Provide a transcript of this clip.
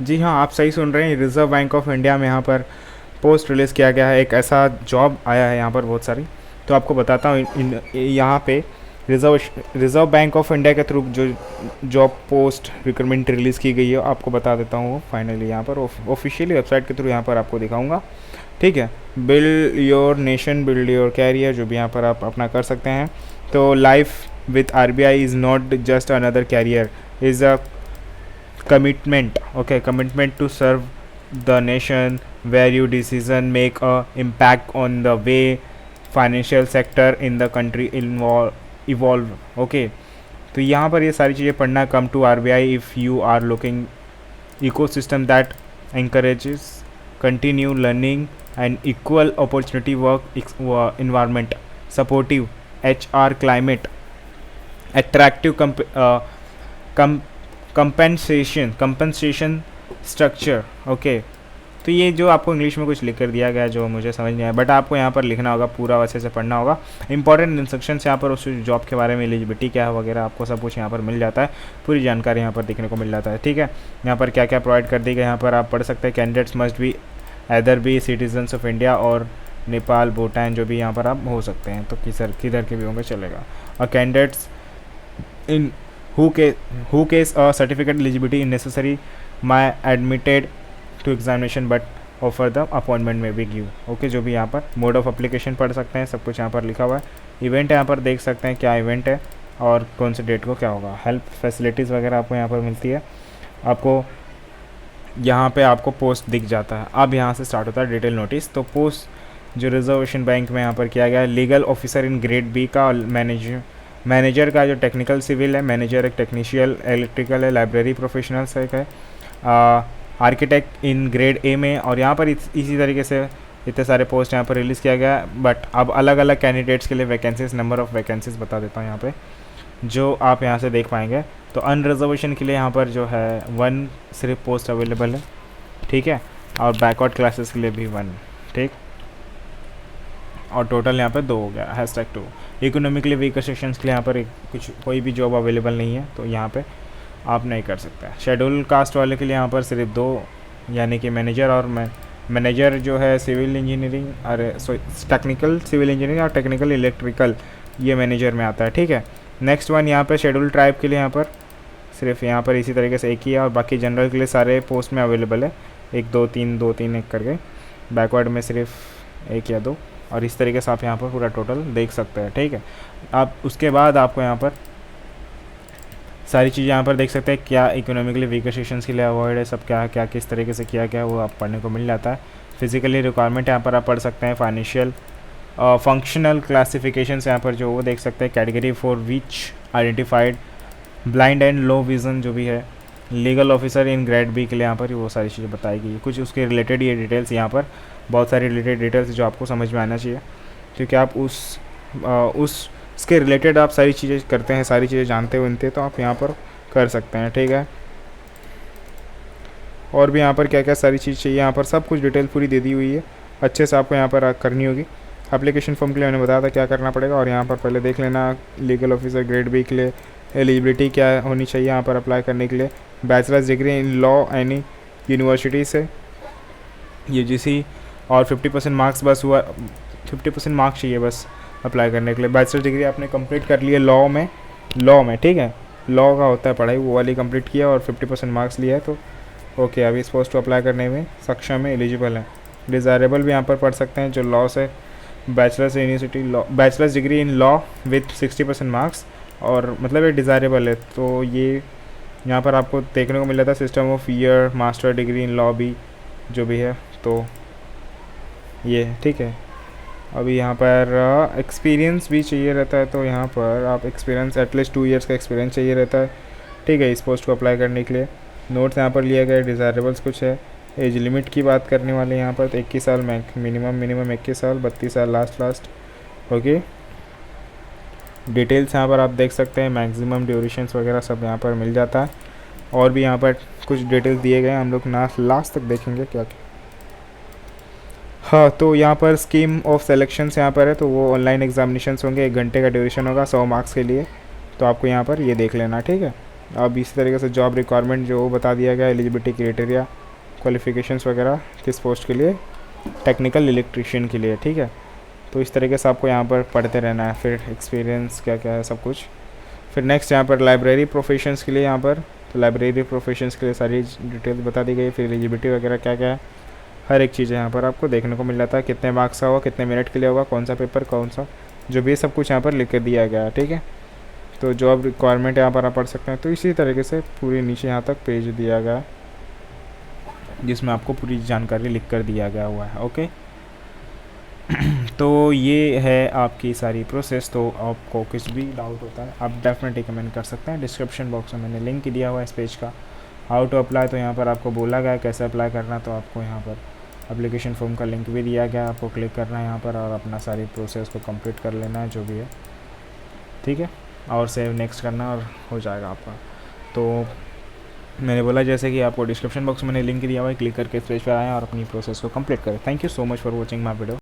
जी हाँ, आप सही सुन रहे हैं। रिज़र्व बैंक ऑफ इंडिया में यहाँ पर पोस्ट रिलीज़ किया गया है, एक ऐसा जॉब आया है यहाँ पर बहुत सारी। तो आपको बताता हूँ यहाँ पे reserve reserve bank of India के थ्रू जो जॉब पोस्ट रिक्रूटमेंट रिलीज़ की गई है, आपको बता देता हूँ। फाइनली यहाँ पर ऑफिशियली वेबसाइट के थ्रू यहाँ पर आपको दिखाऊंगा, ठीक है। Build your nation, build your career, जो भी यहाँ पर आप अपना कर सकते हैं। तो life with RBI is not just another career, is a commitment, okay, commitment to serve the nation, where you decision make a impact on the way financial sector in the country evolve, okay। तो यहाँ पर ये सारी चीज़ें पढ़ना। Come to R B I if you are looking ecosystem that encourages continue learning and equal opportunity environment, supportive HR climate, attractive compensation structure, okay. तो ये जो आपको इंग्लिश में कुछ लिख कर दिया गया जो मुझे समझ नहीं आया, बट आपको यहाँ पर लिखना होगा, पूरा अच्छे से पढ़ना होगा। इंपॉर्टेंट इंस्ट्रक्शंस यहाँ पर उस जॉब के बारे में, एलिजिबिलिटी क्या है वगैरह, आपको सब कुछ यहाँ पर मिल जाता है, पूरी जानकारी यहाँ पर देखने को मिल जाता है, ठीक है। यहाँ पर क्या क्या प्रोवाइड कर दी गई यहाँ पर आप पढ़ सकते हैं। Candidates must be either be citizens of India और नेपाल, भूटान, जो भी यहाँ पर आप हो सकते हैं, तो किधर के भी होंगे चलेगा। और candidates in who case a certificate eligibility is necessary my admitted to examination but offer the appointment may be give, okay. जो भी यहाँ पर मोड ऑफ एप्लीकेशन पढ़ सकते हैं, सब कुछ यहाँ पर लिखा हुआ है। इवेंट यहाँ पर देख सकते हैं क्या इवेंट है और कौन से डेट को क्या होगा। हेल्प फैसिलिटीज़ वगैरह आपको यहाँ पर मिलती है। आपको यहाँ पे आपको पोस्ट दिख जाता है। अब यहाँ से स्टार्ट होता है डिटेल नोटिस। तो पोस्ट जो रिजर्वेशन बैंक में यहाँ पर किया गया है, legal officer in grade B का, मैनेजर का जो टेक्निकल सिविल है, मैनेजर एक टेक्नीशियल इलेक्ट्रिकल है, लाइब्रेरी प्रोफेशनल्स एक है, आर्किटेक्ट इन ग्रेड ए में। और यहाँ पर इसी तरीके से इतने सारे पोस्ट यहाँ पर रिलीज़ किया गया। बट अब अलग अलग कैंडिडेट्स के लिए वैकेंसीज, नंबर ऑफ़ वैकेंसीज बता देता हूँ यहाँ पे, जो आप यहाँ से देख पाएंगे। तो अनरिजर्वेशन के लिए यहाँ पर जो है 1 सिर्फ पोस्ट अवेलेबल है, ठीक है। और बैकवर्ड क्लासेस के लिए भी 1, ठीक। और टोटल यहाँ पे 2 हो गया, #2। इकोनॉमिकली वीकर सेक्शंस के लिए यहाँ पर कोई भी जॉब अवेलेबल नहीं है, तो यहाँ पे आप नहीं कर सकते। शेड्यूल कास्ट वाले के लिए यहाँ पर सिर्फ 2, यानी कि मैनेजर और मैनेजर जो है सिविल इंजीनियरिंग, अरे टेक्निकल सिविल इंजीनियरिंग और टेक्निकल इलेक्ट्रिकल, ये मैनेजर में आता है, ठीक है। नेक्स्ट वन यहाँ पर शेड्यूल ट्राइब के लिए यहाँ पर सिर्फ यहाँ पर इसी तरीके से एक ही है, और बाकी जनरल के लिए सारे पोस्ट में अवेलेबल है, 1 2 3 2 3 1 करके। बैकवर्ड में सिर्फ 1 या 2, और इस तरीके से आप यहाँ पर पूरा टोटल देख सकते हैं, ठीक है। आप उसके बाद आपको यहाँ पर सारी चीज़ें यहाँ पर देख सकते हैं, क्या इकोनॉमिकली वीकर सेक्शंस के लिए अवॉइड है, सब क्या क्या किस तरीके से किया गया वो आप पढ़ने को मिल जाता है। फिजिकली रिक्वायरमेंट यहाँ पर आप पढ़ सकते हैं। फाइनेंशियल फंक्शनल क्लासिफिकेशंस यहाँ पर जो वो देख सकते हैं। Category for which identified blind and low vision जो भी है। Legal officer in grade B के लिए यहाँ पर वो सारी चीज़ें बताई गई है। कुछ उसके रिलेटेड ये डिटेल्स यहाँ पर, बहुत सारी रिलेटेड डिटेल्स जो आपको समझ में आना चाहिए, क्योंकि आप उसके रिलेटेड आप सारी चीज़ें करते हैं, सारी चीज़ें जानते हुए तो आप यहाँ पर कर सकते हैं, ठीक है। और भी यहाँ पर क्या क्या सारी चीज़ चाहिए, यहाँ पर सब कुछ डिटेल पूरी दे दी हुई है, अच्छे से आपको यहाँ पर करनी होगी। एप्लीकेशन फॉर्म के लिए मैंने बताया था क्या करना पड़ेगा, और यहाँ पर पहले देख लेना लीगल ऑफिसर ग्रेड बी के लिए एलिजिबिलिटी क्या होनी चाहिए यहाँ पर अप्लाई करने के लिए। Bachelors degree in law any university से, UGC, और 50% मार्क्स बस हुआ, 50% मार्क्स चाहिए बस अप्लाई करने के लिए। बैचलर डिग्री आपने कंप्लीट कर लिया लॉ में, ठीक है। लॉ का होता है पढ़ाई, वो वाली कंप्लीट किया और 50% मार्क्स लिया है, तो ओके, अभी इस पोस्ट को अप्लाई करने में सक्षम है, एलिजिबल है। डिज़ायरेबल भी यहाँ पर पढ़ सकते हैं जो लॉ से bachelors university law, bachelors degree in law with 60% marks, और मतलब ये डिज़ायरेबल है। तो ये यहाँ पर आपको देखने को मिल जाता है। System of year master degree in law भी जो भी है, तो ये ठीक है। अभी यहाँ पर एक्सपीरियंस भी चाहिए रहता है, तो यहाँ पर आप एक्सपीरियंस एटलीस्ट 2 ईयर्स का एक्सपीरियंस चाहिए रहता है, ठीक है, इस पोस्ट को अप्लाई करने के लिए। नोट्स यहाँ पर लिया गया, डिज़ायरेबल्स कुछ है। एज लिमिट की बात करने वाले यहाँ पर, तो 21 साल मिनिमम 21 साल, 32 साल लास्ट, ओके। डिटेल्स यहाँ पर आप देख सकते हैं, मैक्सिमम ड्यूरेशंस वगैरह सब यहाँ पर मिल जाता है। और भी यहाँ पर कुछ डिटेल्स दिए गए हैं, हम लोग लास्ट तक देखेंगे क्या क्या। हाँ, तो यहाँ पर स्कीम ऑफ सेलेक्शंस यहाँ पर है, तो वो ऑनलाइन एग्जामिनेशंस होंगे, 1 घंटे का ड्यूरेशन होगा, 100 मार्क्स के लिए। तो आपको यहाँ पर ये देख लेना, ठीक है। अब इसी तरीके से जॉब रिक्वायरमेंट जो बता दिया गया, एलिजिबिलिटी क्राइटेरिया, क्वालिफिकेशंस वगैरह किस पोस्ट के लिए, टेक्निकल इलेक्ट्रीशियन के लिए, ठीक है। तो इस तरीके से आपको यहाँ पर पढ़ते रहना है, फिर एक्सपीरियंस क्या क्या है सब कुछ। फिर नेक्स्ट यहाँ पर लाइब्रेरी प्रोफेशंस के लिए, यहाँ पर तो लाइब्रेरी प्रोफेशंस के लिए सारी डिटेल्स बता दी गई, फिर एलिजिबिलिटी वगैरह क्या क्या है, हर एक चीज़ यहाँ पर आपको देखने को मिल जाता है, कितने मार्क्स का होगा, कितने मिनट के लिए होगा, कौन सा पेपर कौन सा, जो भी सब कुछ यहाँ पर लिख कर दिया गया है, ठीक है। तो जॉब रिक्वायरमेंट यहाँ पर आप पढ़ सकते हैं। तो इसी तरीके से पूरी नीचे यहाँ तक पेज दिया गया है जिसमें आपको पूरी जानकारी लिख कर दिया गया हुआ है, ओके। तो ये है आपकी सारी प्रोसेस। तो आपको कुछ भी डाउट होता है आप डेफिनेटली कमेंट कर सकते हैं। डिस्क्रिप्शन बॉक्स में मैंने लिंक दिया हुआ है इस पेज का, हाउ टू अप्लाई। तो यहाँ पर आपको बोला गया है कैसे अप्लाई करना, तो आपको यहाँ पर एप्लीकेशन फॉर्म का लिंक भी दिया गया, आपको क्लिक करना है यहाँ पर और अपना सारी प्रोसेस को कंप्लीट कर लेना है जो भी है, ठीक है। और सेव नेक्स्ट करना और हो जाएगा आपका। तो मैंने बोला जैसे कि आपको डिस्क्रिप्शन बॉक्स में मैंने लिंक दिया हुआ है, क्लिक करके इस पेज पर आएँ और अपनी प्रोसेस को कंप्लीट करें। Thank you so much for watching my video.